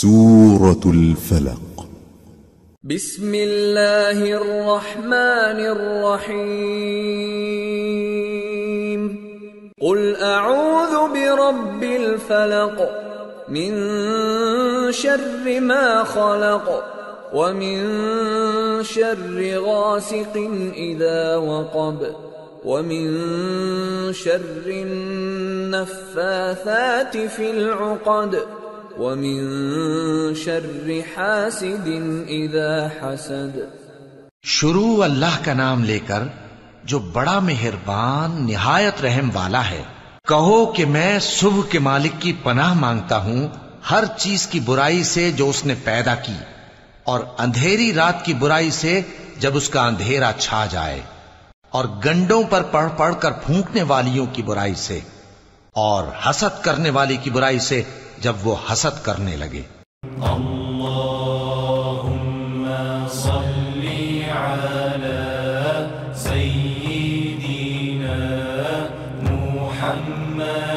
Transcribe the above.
سورة الفلق. بسم الله الرحمن الرحيم. قل أعوذ برب الفلق من شر ما خلق ومن شر غاسق إذا وقب ومن شر النفاثات في العقد ومن شر حاسد إذا حسد. शुरू अल्लाह का नाम लेकर जो बड़ा मेहरबान निहायत रहम वाला है। कहो कि मैं सुबह के मालिक की पनाह मांगता हूँ हर चीज की बुराई से जो उसने पैदा की, और अंधेरी रात की बुराई से जब उसका अंधेरा छा जाए, और गंडों पर पढ़ पढ़ कर फूंकने वालियों की बुराई से, और हसद करने वाली की बुराई से जब वो हसद करने लगे। अल्लाहुम्मा सल्ली अला सय्यिदिना मुहम्मद